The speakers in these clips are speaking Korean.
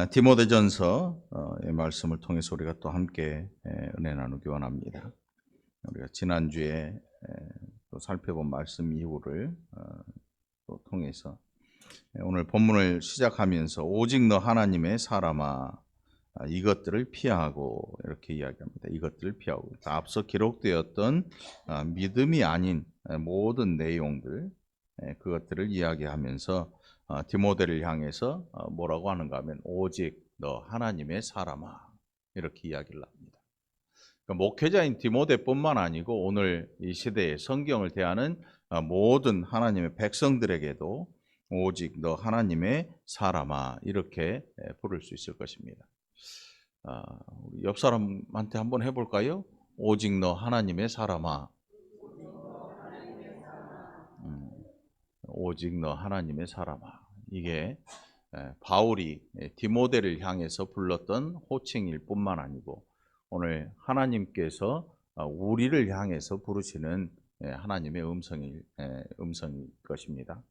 디모데전서의 말씀을 통해서 우리가 또 함께 은혜 나누기 원합니다. 우리가 지난주에 또 살펴본 말씀 이후를 또 통해서 오늘 본문을 시작하면서 오직 너 하나님의 사람아 이것들을 피하고 이렇게 이야기합니다. 이것들을 피하고 앞서 기록되었던 믿음이 아닌 모든 내용들 그것들을 이야기하면서 디모데를 향해서 뭐라고 하는가 하면 오직 너 하나님의 사람아 이렇게 이야기를 합니다. 그러니까 목회자인 디모데뿐만 아니고 오늘 이 시대에 성경을 대하는 모든 하나님의 백성들에게도 오직 너 하나님의 사람아 이렇게 부를 수 있을 것입니다. 우리 옆 사람한테 한번 해볼까요? 오직 너 하나님의 사람아. 오직 너 하나님의 사람아. 이게 바울이 디모데를 향해서 불렀던 호칭일 뿐만 아니고 오늘 하나님께서 우리를 향해서 부르시는 하나님의 음성일 것입니다.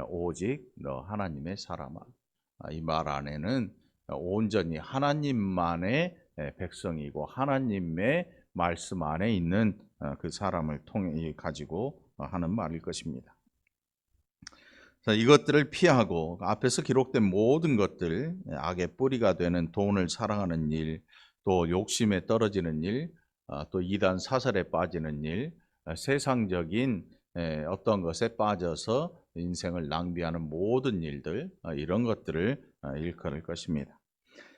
오직 너 하나님의 사람아. 이 말 안에는 온전히 하나님만의 백성이고 하나님의 말씀 안에 있는 그 사람을 통해 가지고 하는 말일 것입니다. 자, 이것들을 피하고 앞에서 기록된 모든 것들, 악의 뿌리가 되는 돈을 사랑하는 일, 또 욕심에 떨어지는 일, 또 이단 사설에 빠지는 일, 세상적인 어떤 것에 빠져서 인생을 낭비하는 모든 일들, 이런 것들을 일컬을 것입니다.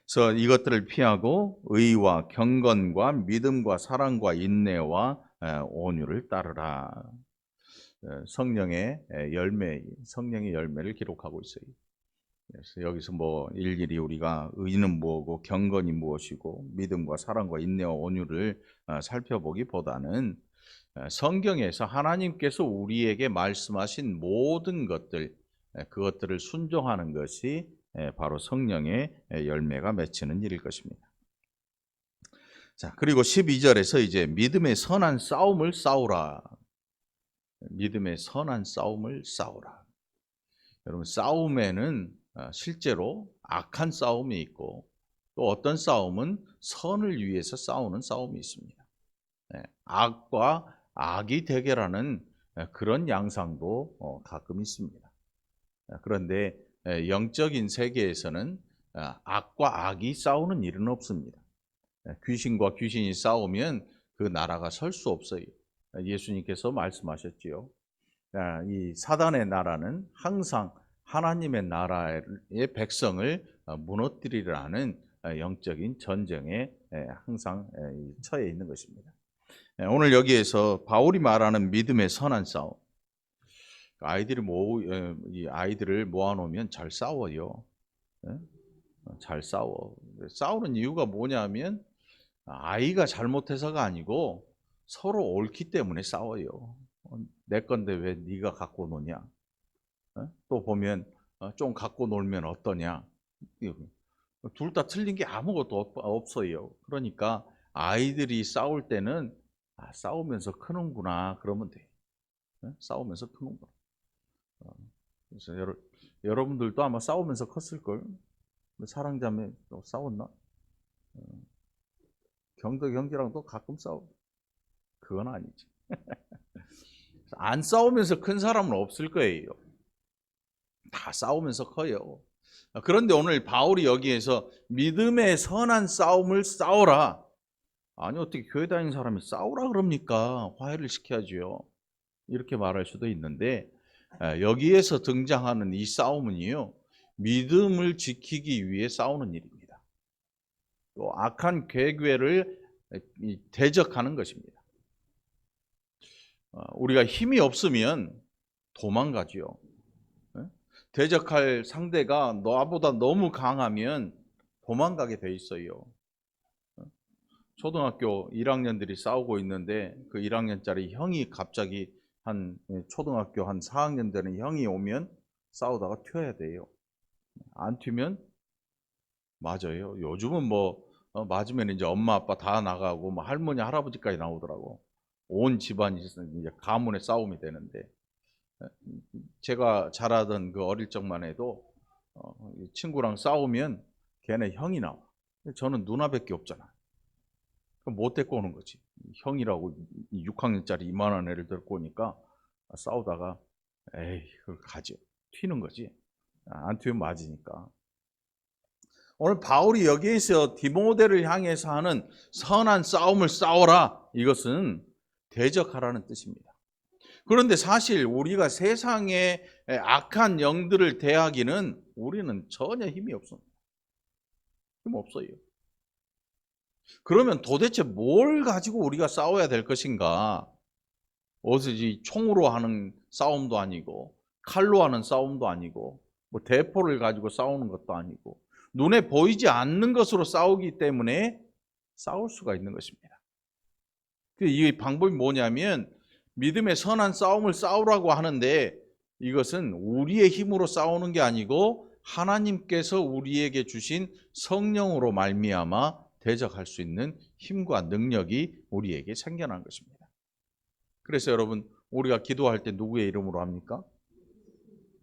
그래서 이것들을 피하고 의와 경건과 믿음과 사랑과 인내와 온유를 따르라. 성령의 열매를 기록하고 있어요. 그래서 여기서 뭐 일일이 우리가 의는 무엇이고 경건이 무엇이고 믿음과 사랑과 인내와 온유를 살펴보기보다는 성경에서 하나님께서 우리에게 말씀하신 모든 것들 그것들을 순종하는 것이 바로 성령의 열매가 맺히는 일일 것입니다. 자, 그리고 12절에서 이제 믿음의 선한 싸움을 싸우라. 믿음의 선한 싸움을 싸우라. 여러분, 싸움에는 실제로 악한 싸움이 있고 또 어떤 싸움은 선을 위해서 싸우는 싸움이 있습니다. 악과 악이 대결하는 그런 양상도 가끔 있습니다. 그런데 영적인 세계에서는 악과 악이 싸우는 일은 없습니다. 귀신과 귀신이 싸우면 그 나라가 설 수 없어요. 예수님께서 말씀하셨지요. 이 사단의 나라는 항상 하나님의 나라의 백성을 무너뜨리라는 영적인 전쟁에 항상 처해 있는 것입니다. 오늘 여기에서 바울이 말하는 믿음의 선한 싸움. 이 아이들을 모아놓으면 잘 싸워요. 잘 싸워. 싸우는 이유가 뭐냐면 아이가 잘못해서가 아니고 서로 옳기 때문에 싸워요. 내 건데 왜 네가 갖고 노냐? 또 보면 좀 갖고 놀면 어떠냐? 둘 다 틀린 게 아무것도 없어요. 그러니까 아이들이 싸울 때는 싸우면서 크는구나 그러면 돼. 싸우면서 크는구나. 그래서 여러분들도 아마 싸우면서 컸을걸. 사랑자매 싸웠나? 경덕형제랑도 가끔 싸워. 그건 아니지. 안 싸우면서 큰 사람은 없을 거예요. 다 싸우면서 커요. 그런데 오늘 바울이 여기에서 믿음의 선한 싸움을 싸워라. 아니 어떻게 교회 다니는 사람이 싸우라 그럽니까? 화해를 시켜야죠. 이렇게 말할 수도 있는데 여기에서 등장하는 이 싸움은요. 믿음을 지키기 위해 싸우는 일입니다. 또 악한 괴괴를 대적하는 것입니다. 우리가 힘이 없으면 도망가지요. 대적할 상대가 너보다 너무 강하면 도망가게 돼 있어요. 초등학교 1학년들이 싸우고 있는데 그 1학년짜리 형이 갑자기 초등학교 한 4학년 되는 형이 오면 싸우다가 튀어야 돼요. 안 튀면 맞아요. 요즘은 맞으면 이제 엄마 아빠 다 나가고 할머니 할아버지까지 나오더라고. 온 집안이 이제 가문의 싸움이 되는데 제가 자라던 그 어릴 적만 해도 친구랑 싸우면 걔네 형이 나와. 저는 누나밖에 없잖아. 그럼 못 데리고 오는 거지. 형이라고 6학년짜리 이만한 애를 데리고 오니까 싸우다가 에이 그걸 가죠. 튀는 거지. 안 튀면 맞으니까. 오늘 바울이 여기에서 디모데를 향해서 하는 선한 싸움을 싸워라. 이것은 대적하라는 뜻입니다. 그런데 사실 우리가 세상의 악한 영들을 대하기는 우리는 전혀 힘이 없습니다. 힘 없어요. 그러면 도대체 뭘 가지고 우리가 싸워야 될 것인가? 어디서 총으로 하는 싸움도 아니고 칼로 하는 싸움도 아니고 뭐 대포를 가지고 싸우는 것도 아니고 눈에 보이지 않는 것으로 싸우기 때문에 싸울 수가 있는 것입니다. 이 방법이 뭐냐면 믿음의 선한 싸움을 싸우라고 하는데 이것은 우리의 힘으로 싸우는 게 아니고 하나님께서 우리에게 주신 성령으로 말미암아 대적할 수 있는 힘과 능력이 우리에게 생겨난 것입니다. 그래서 여러분 우리가 기도할 때 누구의 이름으로 합니까?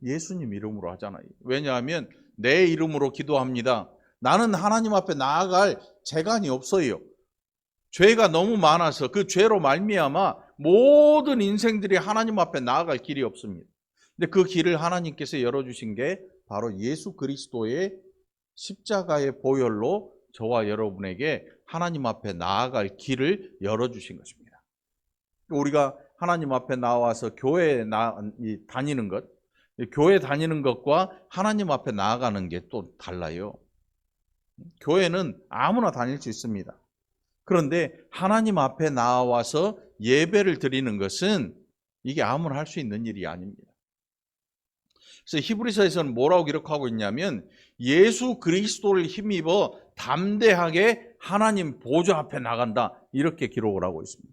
예수님 이름으로 하잖아요. 왜냐하면 내 이름으로 기도합니다. 나는 하나님 앞에 나아갈 재간이 없어요. 죄가 너무 많아서 그 죄로 말미암아 모든 인생들이 하나님 앞에 나아갈 길이 없습니다. 근데 그 길을 하나님께서 열어주신 게 바로 예수 그리스도의 십자가의 보혈로 저와 여러분에게 하나님 앞에 나아갈 길을 열어주신 것입니다. 우리가 하나님 앞에 나와서 교회에 다니는 것, 교회 다니는 것과 하나님 앞에 나아가는 게 또 달라요. 교회는 아무나 다닐 수 있습니다. 그런데 하나님 앞에 나와서 예배를 드리는 것은 이게 아무나 할 수 있는 일이 아닙니다. 그래서 히브리서에서는 뭐라고 기록하고 있냐면 예수 그리스도를 힘입어 담대하게 하나님 보좌 앞에 나간다 이렇게 기록을 하고 있습니다.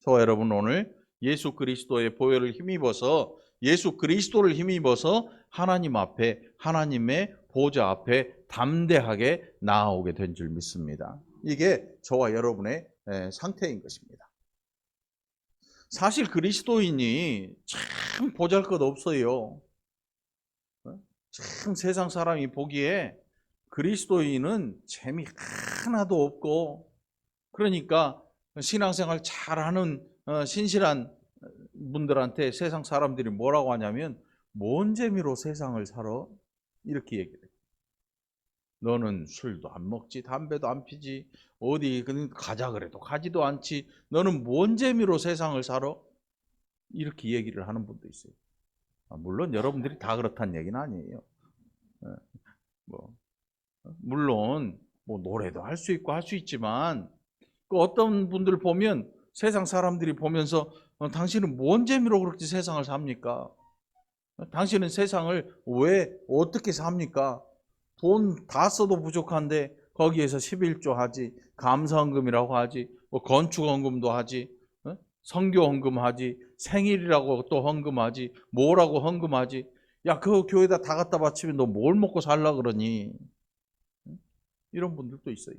저와 여러분 오늘 예수 그리스도의 보혈을 힘입어서 예수 그리스도를 힘입어서 하나님 앞에 하나님의 보좌 앞에 담대하게 나아오게 된 줄 믿습니다. 이게 저와 여러분의 상태인 것입니다. 사실 그리스도인이 참 보잘것없어요. 참 세상 사람이 보기에 그리스도인은 재미 하나도 없고 그러니까 신앙생활 잘하는 신실한 분들한테 세상 사람들이 뭐라고 하냐면 뭔 재미로 세상을 살아? 이렇게 얘기해요. 너는 술도 안 먹지, 담배도 안 피지, 어디 가자 그래도 가지도 않지. 너는 뭔 재미로 세상을 살아? 이렇게 얘기를 하는 분도 있어요. 물론 여러분들이 다 그렇다는 얘기는 아니에요. 물론 뭐 노래도 할 수 있고 할 수 있지만 어떤 분들 보면 세상 사람들이 보면서 당신은 뭔 재미로 그렇게 세상을 삽니까? 당신은 세상을 왜 어떻게 삽니까? 돈 다 써도 부족한데 거기에서 11조 하지, 감사헌금이라고 하지, 뭐 건축헌금도 하지, 선교헌금 하지, 생일이라고 또 헌금하지, 뭐라고 헌금하지. 야, 그 교회에다 다 갖다 바치면 너 뭘 먹고 살라 그러니? 이런 분들도 있어요.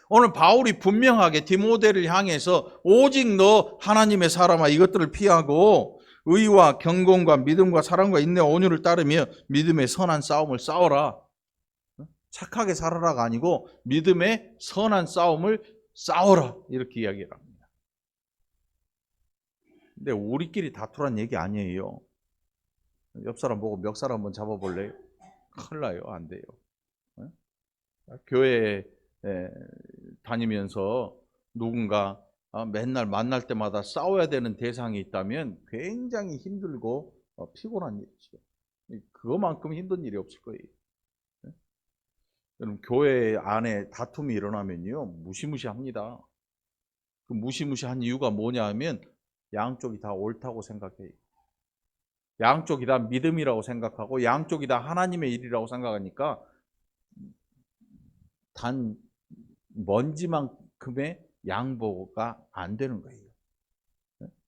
오늘 바울이 분명하게 디모데를 향해서 오직 너 하나님의 사람아 이것들을 피하고 의와 경건과 믿음과 사랑과 인내 온유를 따르며 믿음의 선한 싸움을 싸워라. 착하게 살아라가 아니고 믿음의 선한 싸움을 싸워라 이렇게 이야기를 합니다. 근데 우리끼리 다투란 얘기 아니에요. 옆 사람 보고 멱살 한번 잡아볼래요? 큰일 나요. 안 돼요. 교회에 다니면서 누군가 맨날 만날 때마다 싸워야 되는 대상이 있다면 굉장히 힘들고 피곤한 일이죠. 그거만큼 힘든 일이 없을 거예요. 여러분 교회 안에 다툼이 일어나면요 무시무시합니다. 그 무시무시한 이유가 뭐냐 하면 양쪽이 다 옳다고 생각해요. 양쪽이 다 믿음이라고 생각하고 양쪽이 다 하나님의 일이라고 생각하니까 단 먼지만큼의 양보가 안 되는 거예요.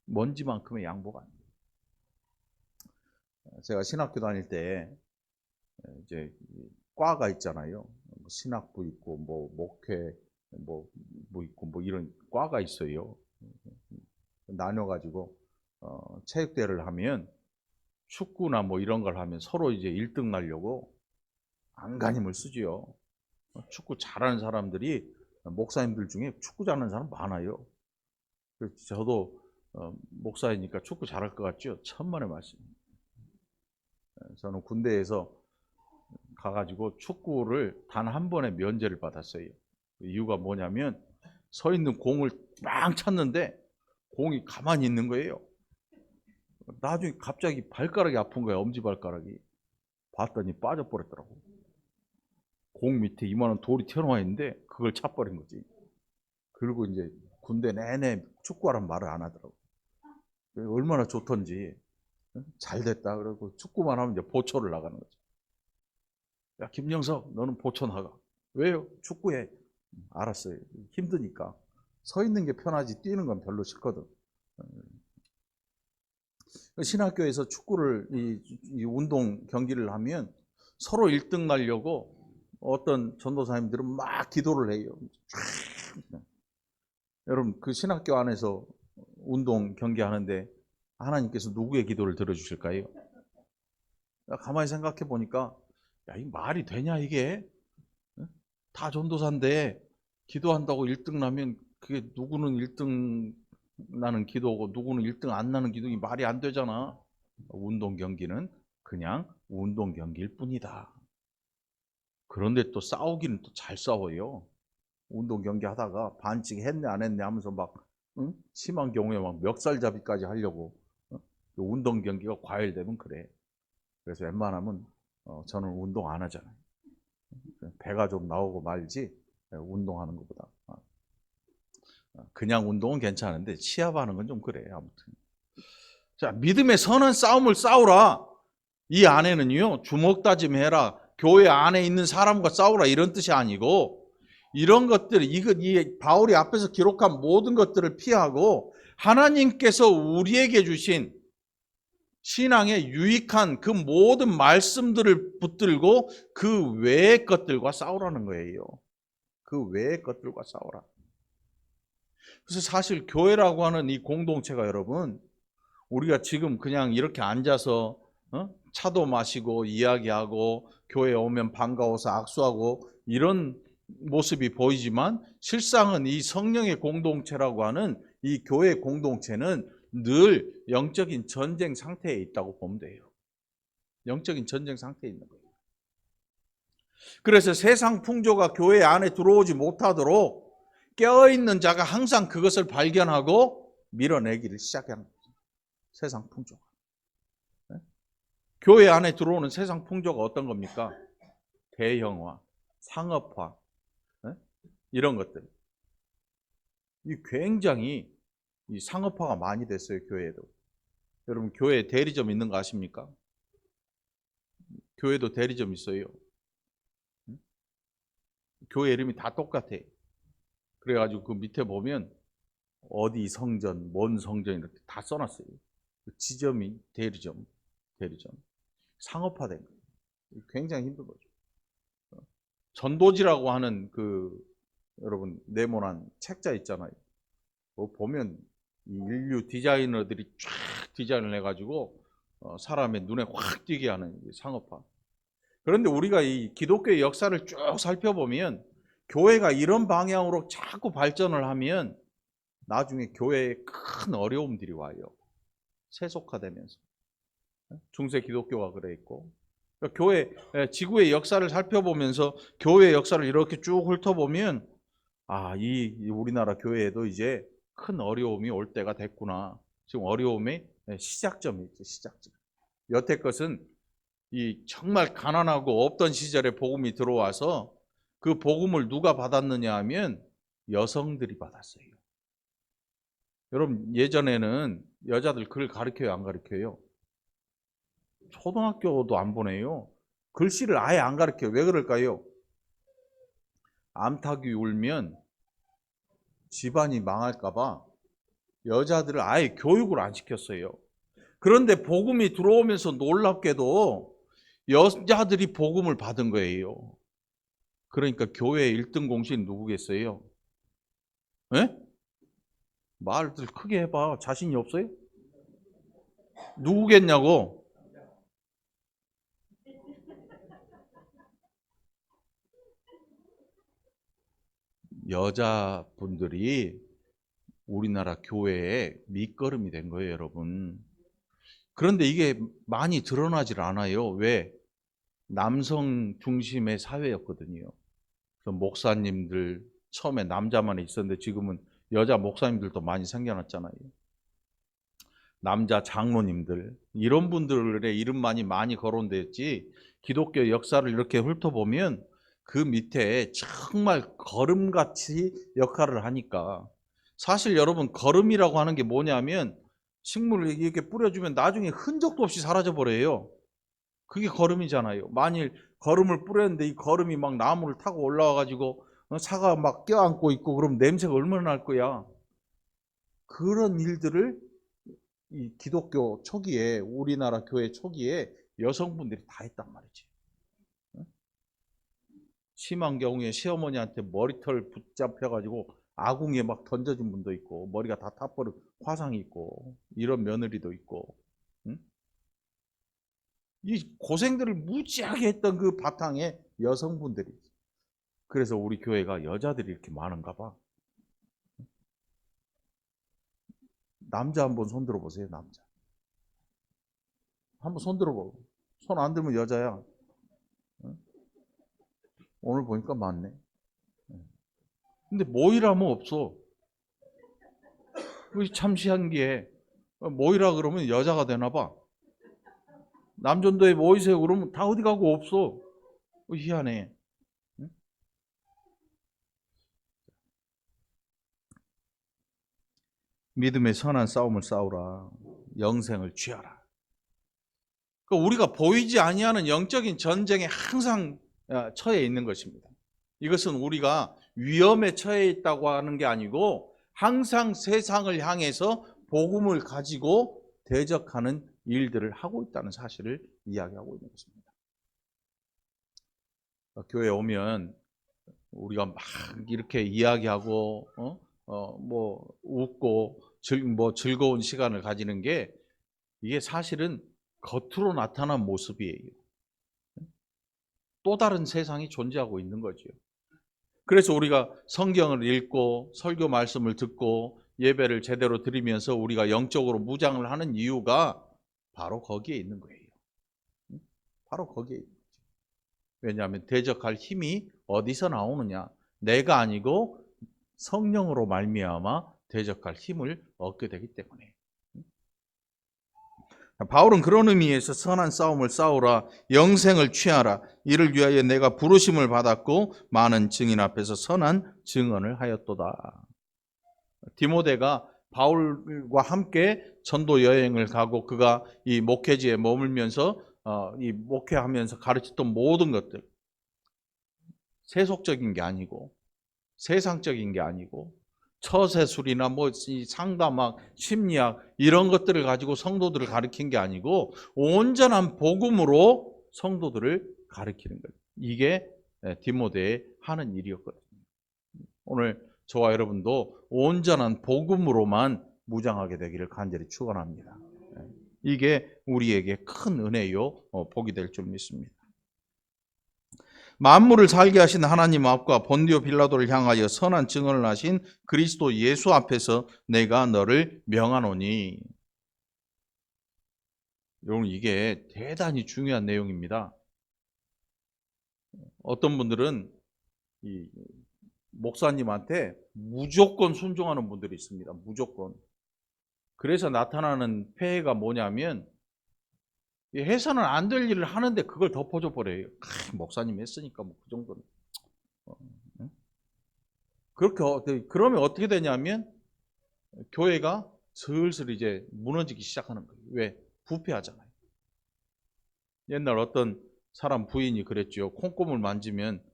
먼지만큼의 양보가 안 돼요. 제가 신학교 다닐 때 이제 과가 있잖아요. 신학부 있고 뭐 목회 뭐 있고 뭐 이런 과가 있어요. 나눠가지고 체육대회를 하면 축구나 뭐 이런 걸 하면 서로 이제 1등 나려고 안간힘을 쓰지요. 축구 잘하는 사람들이 목사님들 중에 축구 잘하는 사람 많아요. 그래서 저도 목사이니까 축구 잘할 것 같죠? 천만의 말씀. 저는 군대에서 가가지고 축구를 단 한 번에 면제를 받았어요. 이유가 뭐냐면 서 있는 공을 막 찼는데 공이 가만히 있는 거예요. 나중에 갑자기 발가락이 아픈 거야. 엄지발가락이. 봤더니 빠져버렸더라고. 공 밑에 이만한 돌이 튀어나와 있는데 그걸 차버린 거지. 그리고 이제 군대 내내 축구하라는 말을 안 하더라고. 얼마나 좋던지. 잘 됐다. 그러고 축구만 하면 이제 보초를 나가는 거지. 야, 김영석, 너는 보초 나가. 왜요? 축구해. 알았어요. 힘드니까. 서 있는 게 편하지 뛰는 건 별로 싫거든. 신학교에서 축구를 이 운동 경기를 하면 서로 1등 나려고 어떤 전도사님들은 막 기도를 해요. 여러분 그 신학교 안에서 운동 경기 하는데 하나님께서 누구의 기도를 들어주실까요? 가만히 생각해 보니까 야, 이 말이 되냐 이게? 다 전도사인데 기도한다고 1등 나면 그게 누구는 1등 나는 기도고 누구는 1등 안 나는 기도, 이 말이 안 되잖아. 운동 경기는 그냥 운동 경기일 뿐이다. 그런데 또 싸우기는 또 잘 싸워요. 운동 경기 하다가 반칙 했네 안 했네 하면서 막 심한 경우에 막 멱살잡이까지 하려고. 운동 경기가 과열되면 그래. 그래서 웬만하면 저는 운동 안 하잖아요. 배가 좀 나오고 말지 운동하는 것보다. 그냥 운동은 괜찮은데 시합하는 건 좀 그래. 아무튼 자, 믿음의 선한 싸움을 싸우라. 이 안에는요, 주먹 다짐해라, 교회 안에 있는 사람과 싸우라, 이런 뜻이 아니고, 이런 것들, 이 바울이 앞에서 기록한 모든 것들을 피하고 하나님께서 우리에게 주신 신앙에 유익한 그 모든 말씀들을 붙들고 그 외의 것들과 싸우라는 거예요. 그 외의 것들과 싸우라. 그래서 사실 교회라고 하는 이 공동체가 여러분, 우리가 지금 그냥 이렇게 앉아서 차도 마시고 이야기하고 교회에 오면 반가워서 악수하고 이런 모습이 보이지만 실상은 이 성령의 공동체라고 하는 이 교회 공동체는 늘 영적인 전쟁 상태에 있다고 보면 돼요. 영적인 전쟁 상태에 있는 거예요. 그래서 세상 풍조가 교회 안에 들어오지 못하도록 깨어있는 자가 항상 그것을 발견하고 밀어내기를 시작하는 거예요. 세상 풍조가. 교회 안에 들어오는 세상 풍조가 어떤 겁니까? 대형화, 상업화, 이런 것들. 이 굉장히 이 상업화가 많이 됐어요, 교회에도. 여러분, 교회에 대리점 있는 거 아십니까? 교회도 대리점 있어요. 교회 이름이 다 똑같아. 그래가지고 그 밑에 보면 어디 성전, 뭔 성전 이렇게 다 써놨어요. 지점이 대리점. 상업화된 거예요. 굉장히 힘든 거죠. 전도지라고 하는 여러분 네모난 책자 있잖아요. 보면 이 인류 디자이너들이 쫙 디자인을 해가지고 사람의 눈에 확 띄게 하는 상업화. 그런데 우리가 이 기독교의 역사를 쭉 살펴보면 교회가 이런 방향으로 자꾸 발전을 하면 나중에 교회에 큰 어려움들이 와요. 세속화되면서. 중세 기독교가 그래 있고. 그러니까 교회, 지구의 역사를 살펴보면서 교회의 역사를 이렇게 쭉 훑어보면 이 우리나라 교회에도 이제 큰 어려움이 올 때가 됐구나. 지금 어려움의 시작점이 있죠. 시작점. 여태껏은 이 정말 가난하고 없던 시절에 복음이 들어와서 그 복음을 누가 받았느냐 하면 여성들이 받았어요. 여러분, 예전에는 여자들 글 가르쳐요, 안 가르쳐요? 초등학교도 안 보내요. 글씨를 아예 안 가르쳐요. 왜 그럴까요? 암탉이 울면 집안이 망할까봐 여자들을 아예 교육을 안 시켰어요. 그런데 복음이 들어오면서 놀랍게도 여자들이 복음을 받은 거예요. 그러니까 교회의 1등 공신이 누구겠어요? 에? 말들 크게 해봐. 자신이 없어요? 누구겠냐고? 여자분들이 우리나라 교회의 밑거름이 된 거예요, 여러분. 그런데 이게 많이 드러나질 않아요. 왜? 남성 중심의 사회였거든요. 그래서 목사님들 처음에 남자만 있었는데 지금은 여자 목사님들도 많이 생겨났잖아요. 남자 장로님들 이런 분들의 이름만이 많이 거론됐지 기독교 역사를 이렇게 훑어보면 그 밑에 정말 거름같이 역할을 하니까 사실 여러분 거름이라고 하는 게 뭐냐면 식물을 이렇게 뿌려주면 나중에 흔적도 없이 사라져버려요. 그게 거름이잖아요. 만일 거름을 뿌렸는데 이 거름이 막 나무를 타고 올라와가지고 사과 막 껴안고 있고 그럼 냄새가 얼마나 날 거야. 그런 일들을 이 기독교 초기에 우리나라 교회 초기에 여성분들이 다 했단 말이지. 심한 경우에 시어머니한테 머리털 붙잡혀가지고 아궁이에 막 던져준 분도 있고 머리가 다 타버린 화상이 있고 이런 며느리도 있고 이 고생들을 무지하게 했던 그 바탕에 여성분들이 있어요. 그래서 우리 교회가 여자들이 이렇게 많은가 봐. 남자 한번 손 들어보세요. 남자 한번 손 들어봐. 손 안 들면 여자야. 오늘 보니까 많네. 근데 모이라면 없어. 참 신기해. 모이라 그러면 여자가 되나 봐. 남전도에 모이세요 그러면 다 어디 가고 없어. 희한해. 믿음의 선한 싸움을 싸우라. 영생을 취하라. 우리가 보이지 아니하는 영적인 전쟁에 항상 처해 있는 것입니다. 이것은 우리가 위험에 처해 있다고 하는 게 아니고 항상 세상을 향해서 복음을 가지고 대적하는 일들을 하고 있다는 사실을 이야기하고 있는 것입니다. 교회에 오면 우리가 막 이렇게 이야기하고 뭐 웃고 즐거운 시간을 가지는 게 이게 사실은 겉으로 나타난 모습이에요. 또 다른 세상이 존재하고 있는 거죠. 그래서 우리가 성경을 읽고 설교 말씀을 듣고 예배를 제대로 드리면서 우리가 영적으로 무장을 하는 이유가 바로 거기에 있는 거예요. 바로 거기에 있는 거죠. 왜냐하면 대적할 힘이 어디서 나오느냐? 내가 아니고 성령으로 말미암아 대적할 힘을 얻게 되기 때문에. 바울은 그런 의미에서 선한 싸움을 싸우라, 영생을 취하라. 이를 위하여 내가 부르심을 받았고 많은 증인 앞에서 선한 증언을 하였도다. 디모데가 바울과 함께 전도 여행을 가고 그가 이 목회지에 머물면서 이 목회하면서 가르쳤던 모든 것들, 세속적인 게 아니고 세상적인 게 아니고 처세술이나 뭐 상담학, 심리학 이런 것들을 가지고 성도들을 가르친 게 아니고 온전한 복음으로 성도들을 가르치는 거예요. 이게 디모데의 하는 일이었거든요. 오늘 저와 여러분도 온전한 복음으로만 무장하게 되기를 간절히 축원합니다. 이게 우리에게 큰 은혜요 복이 될 줄 믿습니다. 만물을 살게 하신 하나님 앞과 본디오 빌라도를 향하여 선한 증언을 하신 그리스도 예수 앞에서 내가 너를 명하노니. 여러분 이게 대단히 중요한 내용입니다. 어떤 분들은 이 목사님한테 무조건 순종하는 분들이 있습니다. 무조건. 그래서 나타나는 폐해가 뭐냐면 해서는 안 될 일을 하는데 그걸 덮어줘 버려요. 목사님 했으니까 뭐 그 정도는. 그러면 어떻게 되냐면 교회가 슬슬 이제 무너지기 시작하는 거예요. 왜? 부패하잖아요. 옛날 어떤 사람 부인이 그랬죠. 콩고물 만지면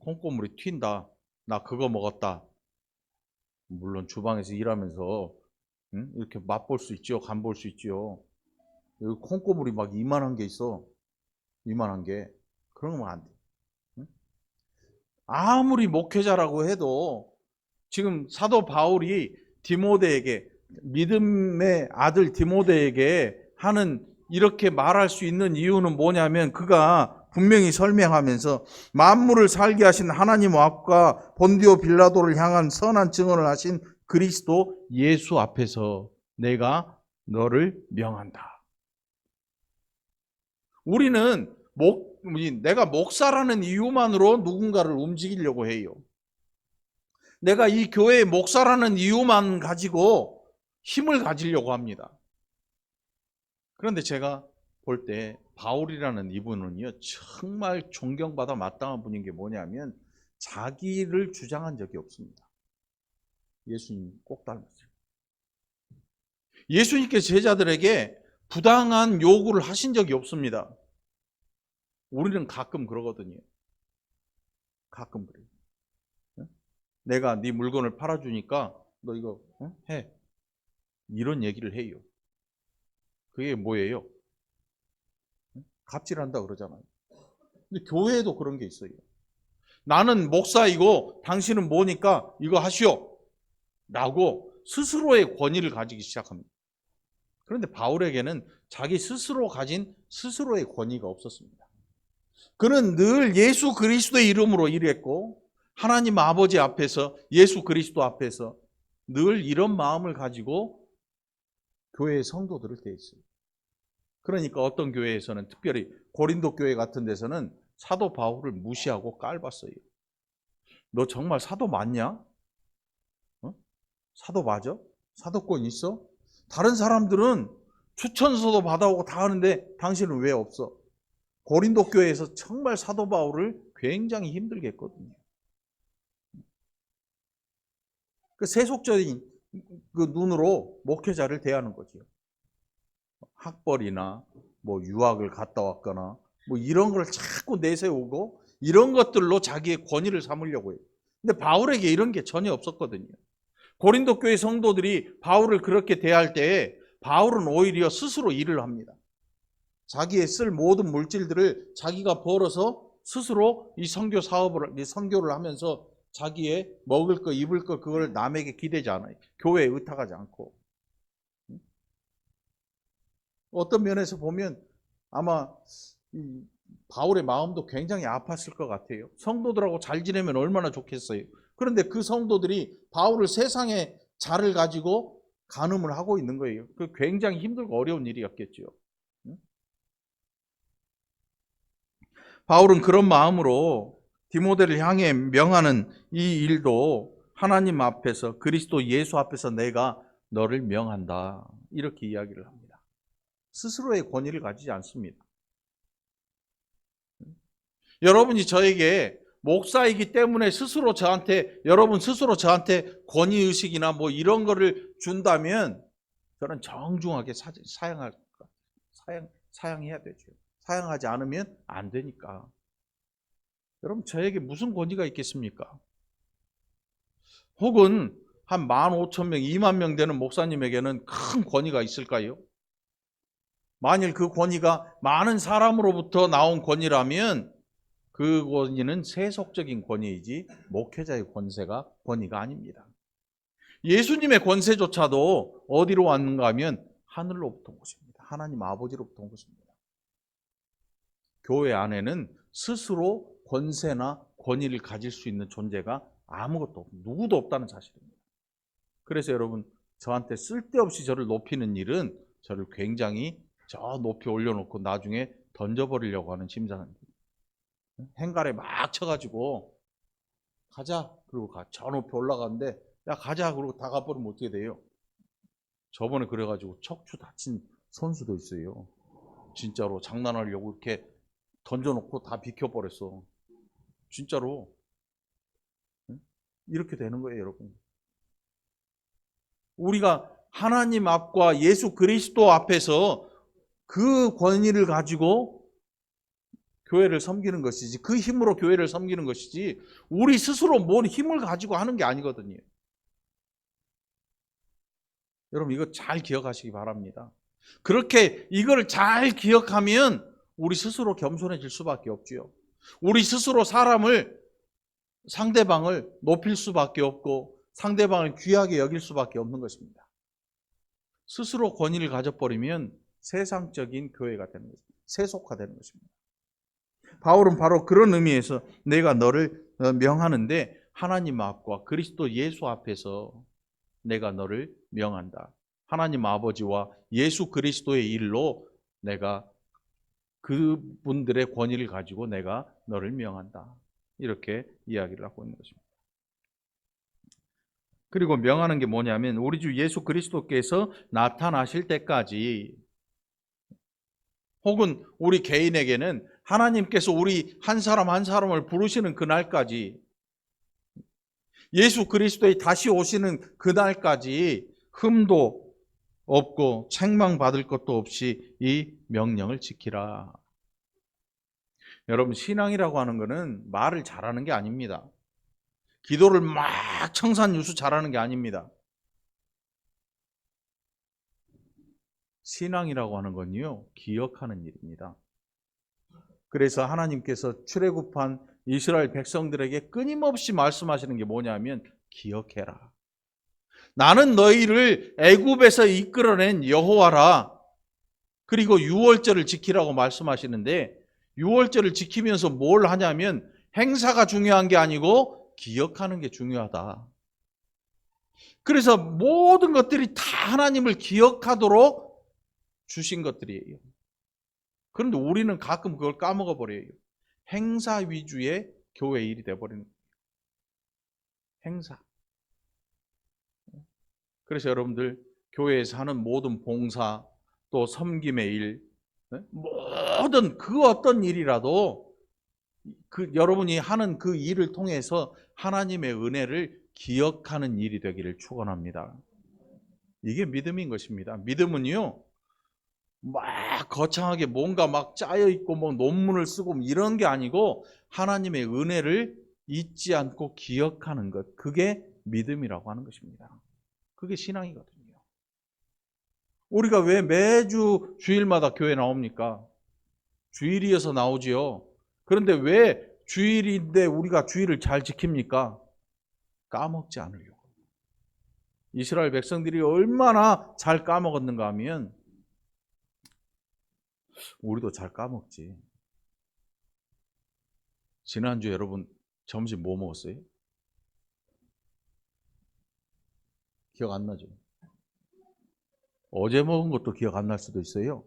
콩고물이 튄다. 나 그거 먹었다. 물론 주방에서 일하면서 이렇게 맛볼 수 있죠. 간 볼 수 있죠. 여기 콩고물이 막 이만한 게 있어. 이만한 게. 그런 건 안 돼. 아무리 목회자라고 해도 지금 사도 바울이 디모데에게, 믿음의 아들 디모데에게 하는 이렇게 말할 수 있는 이유는 뭐냐면 그가 분명히 설명하면서 만물을 살게 하신 하나님 앞과 본디오 빌라도를 향한 선한 증언을 하신 그리스도 예수 앞에서 내가 너를 명한다. 우리는 내가 목사라는 이유만으로 누군가를 움직이려고 해요. 내가 이 교회의 목사라는 이유만 가지고 힘을 가지려고 합니다. 그런데 제가 볼 때 바울이라는 이분은요, 정말 존경받아 마땅한 분인 게 뭐냐면 자기를 주장한 적이 없습니다. 예수님 꼭 닮았어요. 예수님께서 제자들에게 부당한 요구를 하신 적이 없습니다. 우리는 가끔 그러거든요. 가끔 그래요. 내가 네 물건을 팔아주니까 너 이거 해. 이런 얘기를 해요. 그게 뭐예요? 갑질한다 그러잖아요. 근데 교회에도 그런 게 있어요. 나는 목사이고 당신은 뭐니까 이거 하시오. 라고 스스로의 권위를 가지기 시작합니다. 그런데 바울에게는 자기 스스로 가진 스스로의 권위가 없었습니다. 그는 늘 예수 그리스도의 이름으로 일했고 하나님 아버지 앞에서 예수 그리스도 앞에서 늘 이런 마음을 가지고 교회의 성도들을 대했어요. 그러니까 어떤 교회에서는 특별히 고린도 교회 같은 데서는 사도 바울을 무시하고 깔봤어요. 너 정말 사도 맞냐? 사도 맞아? 사도권 있어? 다른 사람들은 추천서도 받아오고 다 하는데 당신은 왜 없어? 고린도 교회에서 정말 사도 바울을 굉장히 힘들게 했거든요. 그 세속적인 그 눈으로 목회자를 대하는 거죠. 학벌이나 뭐 유학을 갔다 왔거나 뭐 이런 걸 자꾸 내세우고 이런 것들로 자기의 권위를 삼으려고 해요. 근데 바울에게 이런 게 전혀 없었거든요. 고린도 교회 성도들이 바울을 그렇게 대할 때에 바울은 오히려 스스로 일을 합니다. 자기의 쓸 모든 물질들을 자기가 벌어서 스스로 이 선교 사업을, 선교를 하면서 자기의 먹을 거, 입을 거, 그걸 남에게 기대지 않아요. 교회에 의탁하지 않고. 어떤 면에서 보면 아마 바울의 마음도 굉장히 아팠을 것 같아요. 성도들하고 잘 지내면 얼마나 좋겠어요. 그런데 그 성도들이 바울을 세상의 자를 가지고 간음을 하고 있는 거예요. 그 굉장히 힘들고 어려운 일이었겠죠. 바울은 그런 마음으로 디모데를 향해 명하는 이 일도 하나님 앞에서 그리스도 예수 앞에서 내가 너를 명한다. 이렇게 이야기를 합니다. 스스로의 권위를 가지지 않습니다. 여러분이 저에게 목사이기 때문에 여러분 스스로 저한테 권위의식이나 뭐 이런 거를 준다면 저는 정중하게 사양해야 되죠. 사양하지 않으면 안 되니까. 여러분 저에게 무슨 권위가 있겠습니까? 혹은 한 15,000명, 2만 명 되는 목사님에게는 큰 권위가 있을까요? 만일 그 권위가 많은 사람으로부터 나온 권위라면 그 권위는 세속적인 권위이지 목회자의 권위가 아닙니다. 예수님의 권세조차도 어디로 왔는가 하면 하늘로부터 온 것입니다. 하나님 아버지로부터 온 것입니다. 교회 안에는 스스로 권세나 권위를 가질 수 있는 존재가 누구도 없다는 사실입니다. 그래서 여러분 저한테 쓸데없이 저를 높이는 일은 저를 굉장히 저 높이 올려놓고 나중에 던져버리려고 하는 심상입니다. 행갈에 막 쳐가지고 가자 그러고 저 높이 올라가는데 야 가자 그러고 다 가버리면 어떻게 돼요? 저번에 그래가지고 척추 다친 선수도 있어요. 진짜로 장난하려고 이렇게 던져놓고 다 비켜버렸어. 진짜로 이렇게 되는 거예요, 여러분. 우리가 하나님 앞과 예수 그리스도 앞에서 그 권위를 가지고 교회를 섬기는 것이지, 그 힘으로 교회를 섬기는 것이지 우리 스스로 뭔 힘을 가지고 하는 게 아니거든요. 여러분 이거 잘 기억하시기 바랍니다. 그렇게 이걸 잘 기억하면 우리 스스로 겸손해질 수밖에 없지요. 우리 스스로 상대방을 높일 수밖에 없고 상대방을 귀하게 여길 수밖에 없는 것입니다. 스스로 권위를 가져버리면 세상적인 교회가 되는 것입니다. 세속화되는 것입니다. 바울은 바로 그런 의미에서 내가 너를 명하는데 하나님 앞과 그리스도 예수 앞에서 내가 너를 명한다. 하나님 아버지와 예수 그리스도의 일로 내가 그분들의 권위를 가지고 내가 너를 명한다. 이렇게 이야기를 하고 있는 것입니다. 그리고 명하는 게 뭐냐면 우리 주 예수 그리스도께서 나타나실 때까지, 혹은 우리 개인에게는 하나님께서 우리 한 사람 한 사람을 부르시는 그날까지, 예수 그리스도의 다시 오시는 그날까지 흠도 없고 책망받을 것도 없이 이 명령을 지키라. 여러분, 신앙이라고 하는 것은 말을 잘하는 게 아닙니다. 기도를 막 청산유수 잘하는 게 아닙니다. 신앙이라고 하는 건요, 기억하는 일입니다. 그래서 하나님께서 출애굽한 이스라엘 백성들에게 끊임없이 말씀하시는 게 뭐냐면 기억해라. 나는 너희를 애굽에서 이끌어낸 여호와라. 그리고 유월절을 지키라고 말씀하시는데, 유월절을 지키면서 뭘 하냐면 행사가 중요한 게 아니고 기억하는 게 중요하다. 그래서 모든 것들이 다 하나님을 기억하도록 주신 것들이에요. 그런데 우리는 가끔 그걸 까먹어 버려요. 행사 위주의 교회 일이 돼버리는 거예요. 행사. 그래서 여러분들 교회에서 하는 모든 봉사, 또 섬김의 일, 모든 그 어떤 일이라도 그 여러분이 하는 그 일을 통해서 하나님의 은혜를 기억하는 일이 되기를 축원합니다. 이게 믿음인 것입니다. 믿음은요, 막 거창하게 뭔가 막 짜여 있고 뭐 논문을 쓰고 이런 게 아니고 하나님의 은혜를 잊지 않고 기억하는 것, 그게 믿음이라고 하는 것입니다. 그게 신앙이거든요. 우리가 왜 매주 주일마다 교회 나옵니까? 주일이어서 나오지요. 그런데 왜 주일인데 우리가 주일을 잘 지킵니까? 까먹지 않으려고. 이스라엘 백성들이 얼마나 잘 까먹었는가 하면 우리도 잘 까먹지. 지난주 여러분 점심 뭐 먹었어요? 기억 안 나죠? 어제 먹은 것도 기억 안 날 수도 있어요.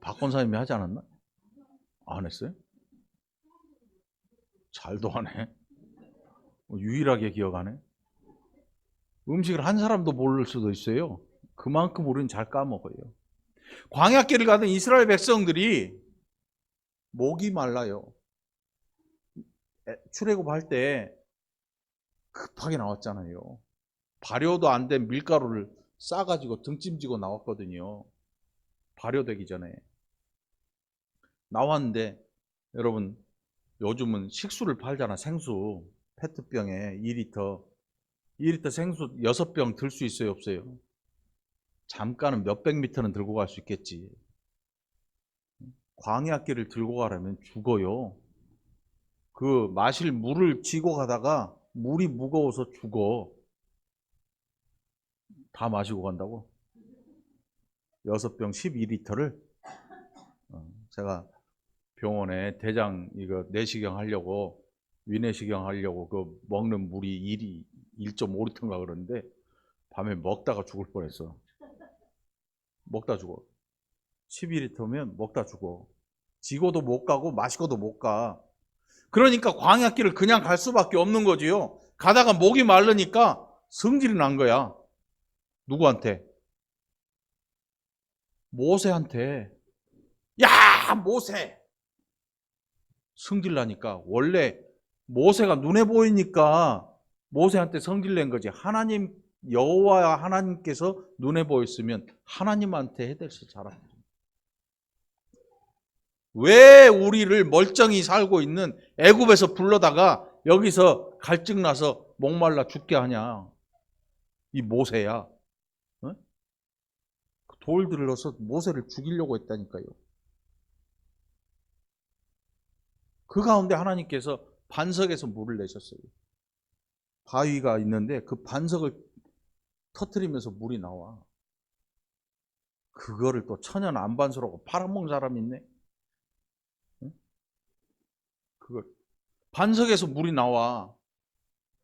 박 권사님이 하지 않았나? 안 했어요? 잘도 하네. 유일하게 기억하네. 음식을 한 사람도 모를 수도 있어요. 그만큼 우리는 잘 까먹어요. 광야길을 가던 이스라엘 백성들이 목이 말라요. 출애굽할 때 급하게 나왔잖아요. 발효도 안 된 밀가루를 싸가지고 등짐지고 나왔거든요. 발효되기 전에. 나왔는데 여러분, 요즘은 식수를 팔잖아. 생수 페트병에 2리터 생수 6병 들 수 있어요, 없어요? 잠깐은 몇백 미터는 들고 갈 수 있겠지. 광야길을 들고 가려면 죽어요. 그 마실 물을 쥐고 가다가 물이 무거워서 죽어. 다 마시고 간다고? 6병 12리터를 제가 병원에 대장 이거 내시경 하려고, 위내시경 하려고 그 먹는 물이 1.5리터인가 그러는데 밤에 먹다가 죽을 뻔했어. 먹다 죽어. 12리터면 먹다 죽어. 지고도 못 가고 마시고도 못 가. 그러니까 광야길을 그냥 갈 수밖에 없는 거지요. 가다가 목이 마르니까 성질이 난 거야. 누구한테? 모세한테. 야, 모세! 성질 나니까. 원래 모세가 눈에 보이니까 모세한테 성질 낸 거지. 하나님, 여호와 하나님께서 눈에 보였으면 하나님한테 해댈 수 잘합니다. 왜 우리를 멀쩡히 살고 있는 애굽에서 불러다가 여기서 갈증 나서 목말라 죽게 하냐? 이 모세야. 어? 돌 들러서 모세를 죽이려고 했다니까요. 그 가운데 하나님께서 반석에서 물을 내셨어요. 바위가 있는데 그 반석을 터뜨리면서 물이 나와. 그거를 또 천연 안반수라고 팔아먹는 사람이 있네. 응? 그걸 반석에서 물이 나와.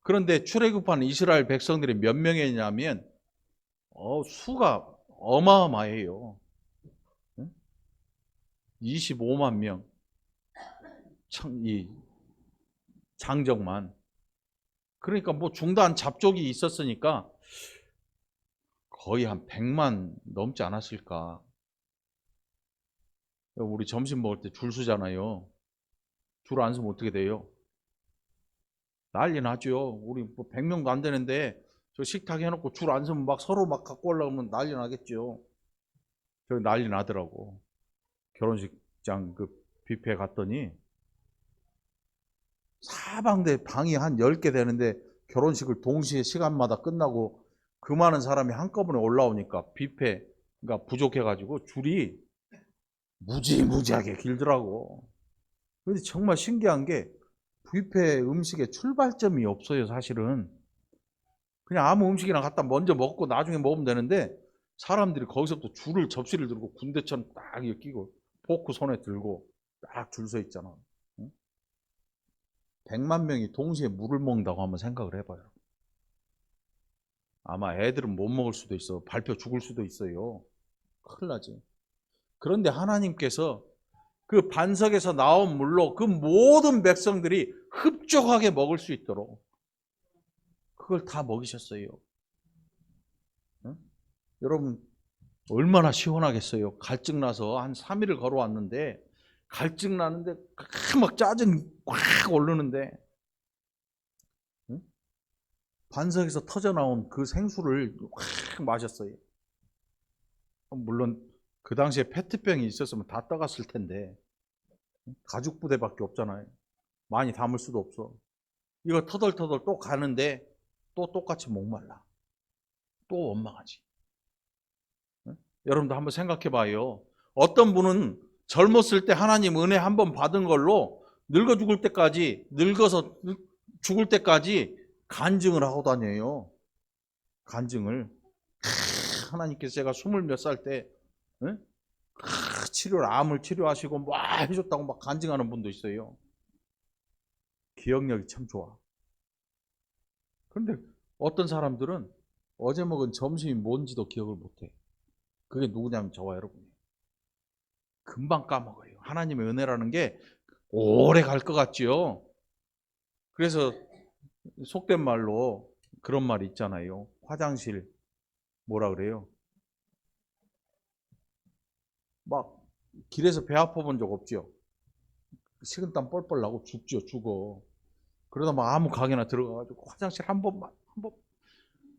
그런데 출애굽한 이스라엘 백성들이 몇 명이냐면 수가 어마어마해요. 응? 25만 명. 이 장정만. 그러니까 뭐 중단 잡족이 있었으니까 거의 한 100만 넘지 않았을까. 우리 점심 먹을 때 줄 서잖아요. 줄 안 서면 어떻게 돼요? 난리 나죠. 우리 뭐 100명도 안 되는데 저 식탁 해놓고 줄 안 서면 막 서로 막 갖고 올라오면 난리 나겠죠. 저 난리 나더라고. 결혼식장 그 뷔페 갔더니 사방대 방이 한 10개 되는데 결혼식을 동시에 시간마다 끝나고 그 많은 사람이 한꺼번에 올라오니까 뷔페가 부족해가지고 줄이 무지무지하게 길더라고. 근데 정말 신기한 게 뷔페 음식에 출발점이 없어요, 사실은. 그냥 아무 음식이나 갖다 먼저 먹고 나중에 먹으면 되는데 사람들이 거기서부터 줄을 접시를 들고 군대처럼 딱 끼고 포크 손에 들고 딱 줄 서 있잖아. 100만 명이 동시에 물을 먹는다고 한번 생각을 해봐요. 아마 애들은 못 먹을 수도 있어. 밟혀 죽을 수도 있어요. 큰일 나지. 그런데 하나님께서 그 반석에서 나온 물로 그 모든 백성들이 흡족하게 먹을 수 있도록 그걸 다 먹이셨어요. 응? 여러분 얼마나 시원하겠어요. 갈증 나서 한 3일을 걸어왔는데 갈증 나는데 막 짜증 확 오르는데 응? 반석에서 터져 나온 그 생수를 확 마셨어요. 물론 그 당시에 페트병이 있었으면 다 떠갔을 텐데 가죽 부대밖에 없잖아요. 많이 담을 수도 없어. 이거 터덜터덜 또 가는데 또 똑같이 목말라. 또 원망하지. 응? 여러분도 한번 생각해 봐요. 어떤 분은 젊었을 때 하나님 은혜 한번 받은 걸로 늙어 죽을 때까지, 늙어서 죽을 때까지 간증을 하고 다녀요. 간증을. 하나님께서 제가 20 몇 살 때 치료를 암을 치료하시고 뭐 해줬다고 막 간증하는 분도 있어요. 기억력이 참 좋아. 그런데 어떤 사람들은 어제 먹은 점심이 뭔지도 기억을 못해. 그게 누구냐면 저와 여러분이에요. 금방 까먹어요. 하나님의 은혜라는 게 오래 갈 것 같지요. 그래서 속된 말로 그런 말이 있잖아요. 화장실 뭐라 그래요? 막 길에서 배 아파본 적 없죠. 식은땀 뻘뻘 나고 죽죠, 죽어. 그러다 막 아무 가게나 들어가가지고 화장실 한 번만,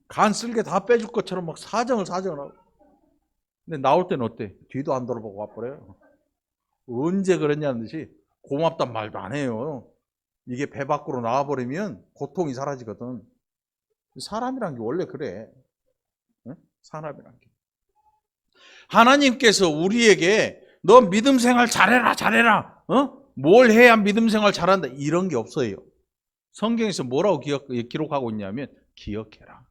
간 쓸개 다 빼줄 것처럼 막 사정을 하고. 근데 나올 때는 어때? 뒤도 안 돌아보고 와버려요. 언제 그랬냐는 듯이 고맙단 말도 안 해요. 이게 배 밖으로 나와버리면 고통이 사라지거든. 사람이란 게 원래 그래. 응? 사람이란 게. 하나님께서 우리에게 너 믿음 생활 잘해라. 뭘 해야 믿음 생활 잘한다. 이런 게 없어요. 성경에서 뭐라고 기록하고 있냐면 기억해라.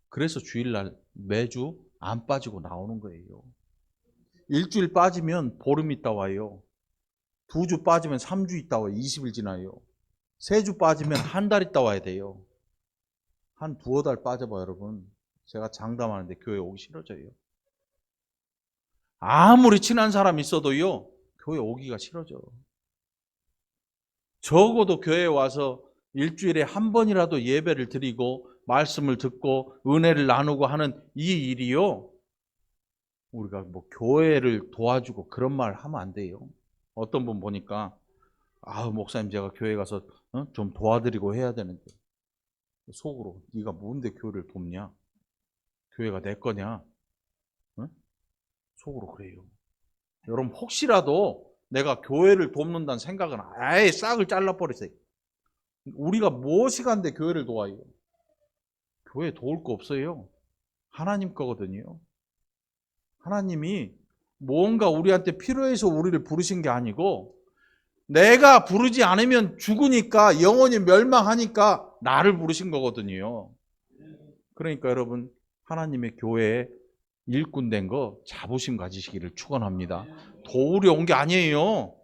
그래서 주일날 매주 안 빠지고 나오는 거예요. 일주일 빠지면 보름 있다 와요. 2주 빠지면 3주 있다 와요. 20일 지나요. 3주 빠지면 한 달 있다 와야 돼요. 한 2~5달 빠져봐 여러분. 제가 장담하는데 교회 오기 싫어져요. 아무리 친한 사람 있어도요. 교회 오기가 싫어져. 적어도 교회에 와서 일주일에 한 번이라도 예배를 드리고 말씀을 듣고 은혜를 나누고 하는 이 일이요. 우리가 뭐 교회를 도와주고 그런 말 하면 안 돼요. 어떤 분 보니까 목사님 제가 교회 가서 좀 도와드리고 해야 되는데 속으로 네가 뭔데 교회를 돕냐? 교회가 내 거냐? 속으로 그래요. 여러분 혹시라도 내가 교회를 돕는다는 생각은 아예 싹을 잘라버리세요. 우리가 무엇이 간데 교회를 도와요? 교회 도울 거 없어요. 하나님 거거든요. 하나님이 뭔가 우리한테 필요해서 우리를 부르신 게 아니고 내가 부르지 않으면 죽으니까 영원히 멸망하니까 나를 부르신 거거든요. 그러니까 여러분 하나님의 교회에 일꾼 된 거 자부심 가지시기를 축원합니다. 도우려 온 게 아니에요.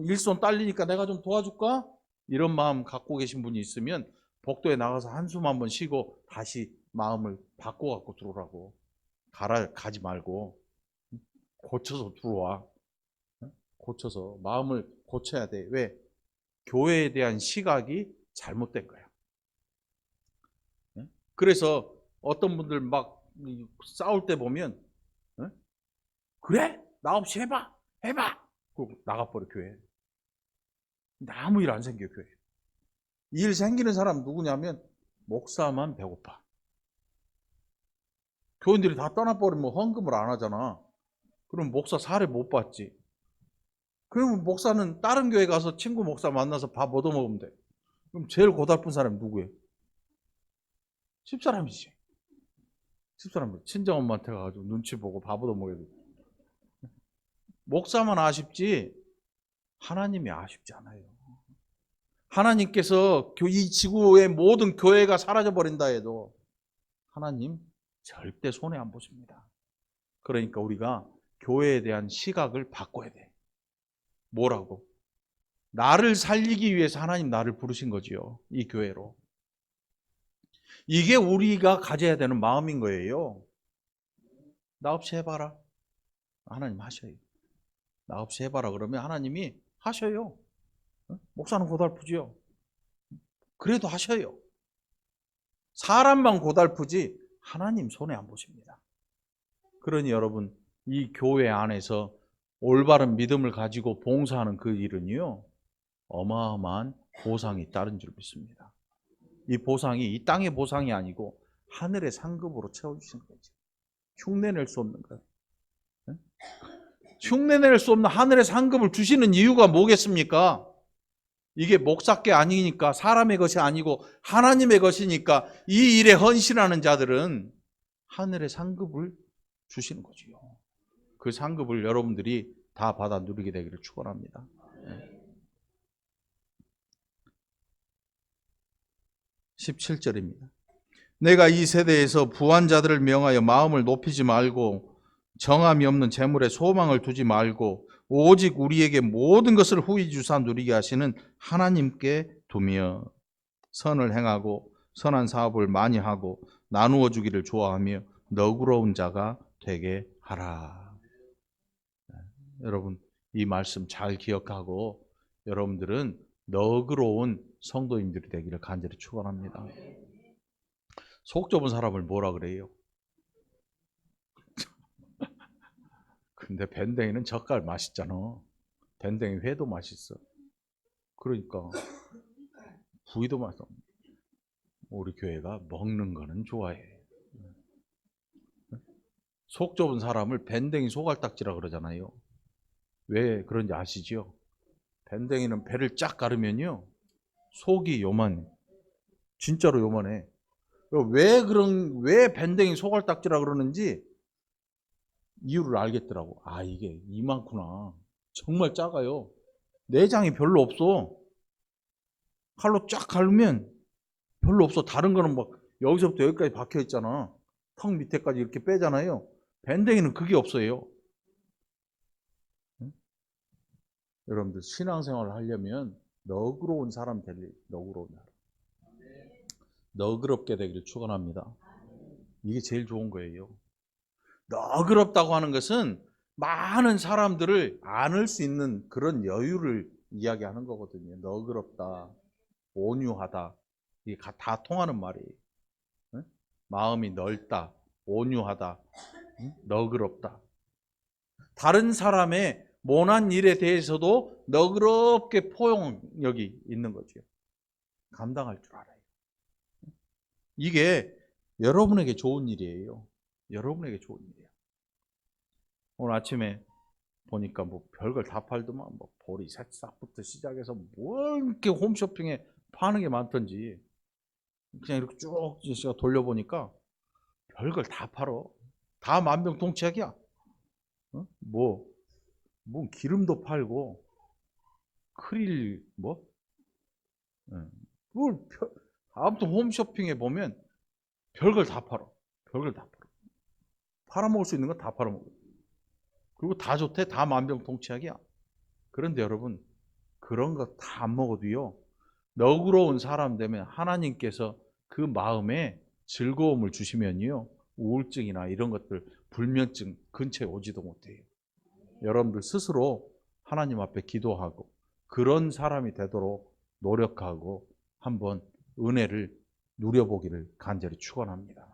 일손 딸리니까 내가 좀 도와줄까? 이런 마음 갖고 계신 분이 있으면 복도에 나가서 한숨 한번 쉬고 다시 마음을 바꿔갖고 들어오라고. 가지 말고 고쳐서 들어와. 고쳐서 마음을 고쳐야 돼. 왜? 교회에 대한 시각이 잘못된 거야. 그래서 어떤 분들 막 싸울 때 보면 그래? 나 없이 해봐. 그리고 나가버려 교회. 아무 일 안 생겨 교회. 일 생기는 사람 누구냐면 목사만 배고파. 교인들이 다 떠나버리면 헌금을 안 하잖아. 그럼 목사 사례 못 받지. 그러면 목사는 다른 교회 가서 친구 목사 만나서 밥 얻어먹으면 돼. 그럼 제일 고달픈 사람이 누구예요? 집사람이지. 집사람 친정엄마한테 가가지고 눈치 보고 밥 얻어먹어야 돼. 목사만 아쉽지 하나님이 아쉽지 않아요. 하나님께서 이 지구의 모든 교회가 사라져버린다 해도 하나님 절대 손해 안 보십니다. 그러니까 우리가 교회에 대한 시각을 바꿔야 돼. 뭐라고? 나를 살리기 위해서 하나님 나를 부르신 거지요. 이 교회로. 이게 우리가 가져야 되는 마음인 거예요. 나 없이 해봐라. 하나님 하셔요. 나 없이 해봐라 그러면 하나님이 하셔요. 목사는 고달프지요. 그래도 하셔요. 사람만 고달프지 하나님 손해 안 보십니다. 그러니 여러분 이 교회 안에서 올바른 믿음을 가지고 봉사하는 그 일은요 어마어마한 보상이 따른 줄 믿습니다. 이 보상이 이 땅의 보상이 아니고 하늘의 상급으로 채워주시는 거지. 흉내낼 수 없는 거예요. 흉내낼 수 없는 하늘의 상급을 주시는 이유가 뭐겠습니까? 이게 목사께 아니니까, 사람의 것이 아니고 하나님의 것이니까 이 일에 헌신하는 자들은 하늘의 상급을 주시는 거지요. 그 상급을 여러분들이 다 받아 누리게 되기를 축원합니다. 17절입니다. 내가 이 세대에서 부한 자들을 명하여 마음을 높이지 말고 정함이 없는 재물에 소망을 두지 말고 오직 우리에게 모든 것을 후히 주사 누리게 하시는 하나님께 두며 선을 행하고 선한 사업을 많이 하고 나누어 주기를 좋아하며 너그러운 자가 되게 하라. 여러분 이 말씀 잘 기억하고 여러분들은 너그러운 성도인들이 되기를 간절히 축원합니다. 속 좁은 사람을 뭐라 그래요? 근데 밴댕이는 젓갈 맛있잖아. 밴댕이 회도 맛있어. 그러니까 구이도 맛있어. 우리 교회가 먹는 거는 좋아해. 속 좁은 사람을 밴댕이 소갈딱지라 그러잖아요. 왜 그런지 아시죠? 밴댕이는 배를 쫙 가르면요 속이 요만해. 진짜로 요만해. 왜 밴댕이 소갈딱지라 그러는지 이유를 알겠더라고. 아 이게 이만구나. 정말 작아요. 내장이 별로 없어. 칼로 쫙 갈면 별로 없어. 다른 거는 막 여기서부터 여기까지 박혀 있잖아. 턱 밑에까지 이렇게 빼잖아요. 밴댕이는 그게 없어요. 응? 여러분들 신앙생활을 하려면 너그러운 사람 되길, 너그러운 사람. 너그럽게 되기를 축원합니다. 이게 제일 좋은 거예요. 너그럽다고 하는 것은 많은 사람들을 안을 수 있는 그런 여유를 이야기하는 거거든요. 너그럽다, 온유하다, 이게 다 통하는 말이에요. 응? 마음이 넓다, 온유하다, 응? 너그럽다. 다른 사람의 모난 일에 대해서도 너그럽게 포용력이 있는 거죠. 감당할 줄 알아요. 이게 여러분에게 좋은 일이에요. 여러분에게 좋은 일이에요. 오늘 아침에 보니까 뭐 별걸 다 팔더만 뭐 보리 새싹부터 시작해서 뭘 이렇게 홈쇼핑에 파는 게 많던지 그냥 이렇게 쭉 제가 돌려보니까 별걸 다 팔어. 다 만병통치약이야. 어? 뭐 기름도 팔고 크릴 뭐 뭘 아무튼 홈쇼핑에 보면 별걸 다 팔어. 별걸 다 팔어. 팔아먹을 수 있는 건 다 팔아먹어. 그리고 다 좋대. 다 만병통치약이야. 그런데 여러분, 그런 거 다 안 먹어도요, 너그러운 사람 되면 하나님께서 그 마음에 즐거움을 주시면요, 우울증이나 이런 것들, 불면증 근처에 오지도 못해요. 여러분들 스스로 하나님 앞에 기도하고 그런 사람이 되도록 노력하고 한번 은혜를 누려보기를 간절히 축원합니다.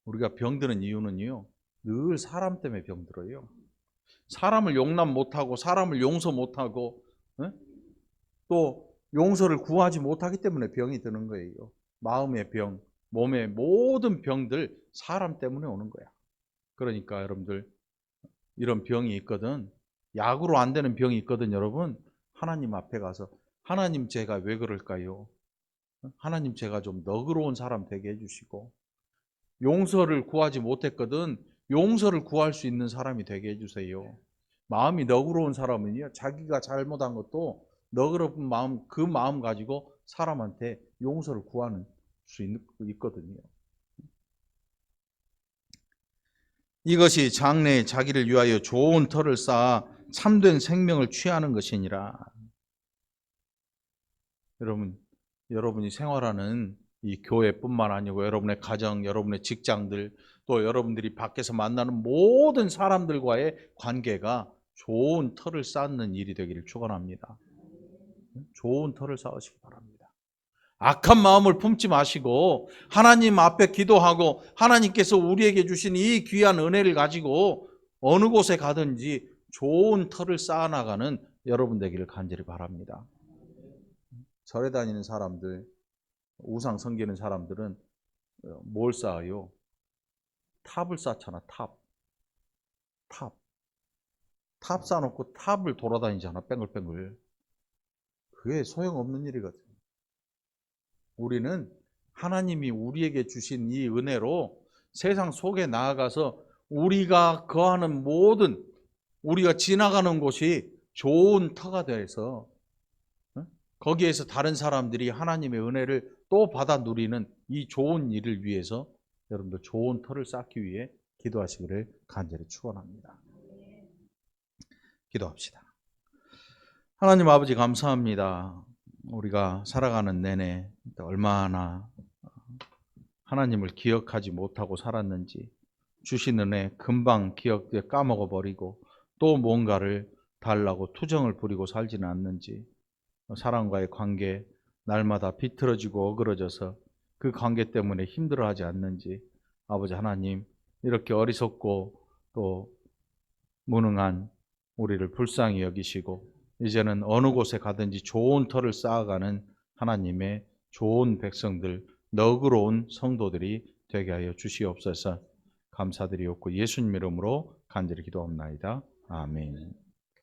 우리가 병드는 이유는요, 늘 사람 때문에 병들어요. 사람을 용납 못하고 사람을 용서 못하고 또 용서를 구하지 못하기 때문에 병이 드는 거예요. 마음의 병, 몸의 모든 병들 사람 때문에 오는 거야. 그러니까 여러분들, 이런 병이 있거든, 약으로 안 되는 병이 있거든, 여러분, 하나님 앞에 가서 하나님, 제가 왜 그럴까요? 하나님, 제가 좀 너그러운 사람 되게 해주시고, 용서를 구하지 못했거든, 용서를 구할 수 있는 사람이 되게 해주세요. 마음이 너그러운 사람은요, 자기가 잘못한 것도 너그러운 마음, 그 마음 가지고 사람한테 용서를 구하는 수 있거든요. 이것이 장래에 자기를 위하여 좋은 터를 쌓아 참된 생명을 취하는 것이니라. 여러분이 생활하는 이 교회뿐만 아니고 여러분의 가정, 여러분의 직장들, 또 여러분들이 밖에서 만나는 모든 사람들과의 관계가 좋은 터를 쌓는 일이 되기를 축원합니다. 좋은 터를 쌓으시기 바랍니다. 악한 마음을 품지 마시고 하나님 앞에 기도하고 하나님께서 우리에게 주신 이 귀한 은혜를 가지고 어느 곳에 가든지 좋은 터를 쌓아나가는 여러분 되기를 간절히 바랍니다. 절에 다니는 사람들, 우상 섬기는 사람들은 뭘 쌓아요? 탑을 쌓잖아. 탑 쌓아놓고 탑을 돌아다니잖아. 뺑글뺑글. 그게 소용없는 일이거든. 우리는 하나님이 우리에게 주신 이 은혜로 세상 속에 나아가서 우리가 거하는 모든, 우리가 지나가는 곳이 좋은 터가 돼서 거기에서 다른 사람들이 하나님의 은혜를 또 받아 누리는 이 좋은 일을 위해서 여러분들 좋은 터를 쌓기 위해 기도하시기를 간절히 축원합니다. 기도합시다. 하나님 아버지, 감사합니다. 우리가 살아가는 내내 얼마나 하나님을 기억하지 못하고 살았는지, 주신 은혜 금방 기억에 까먹어버리고 또 뭔가를 달라고 투정을 부리고 살지는 않는지, 사람과의 관계 날마다 비틀어지고 어그러져서 그 관계 때문에 힘들어하지 않는지, 아버지 하나님, 이렇게 어리석고 또 무능한 우리를 불쌍히 여기시고 이제는 어느 곳에 가든지 좋은 터를 쌓아가는 하나님의 좋은 백성들, 너그러운 성도들이 되게 하여 주시옵소서. 감사드리옵고 예수님 이름으로 간절히 기도합나이다. 아멘.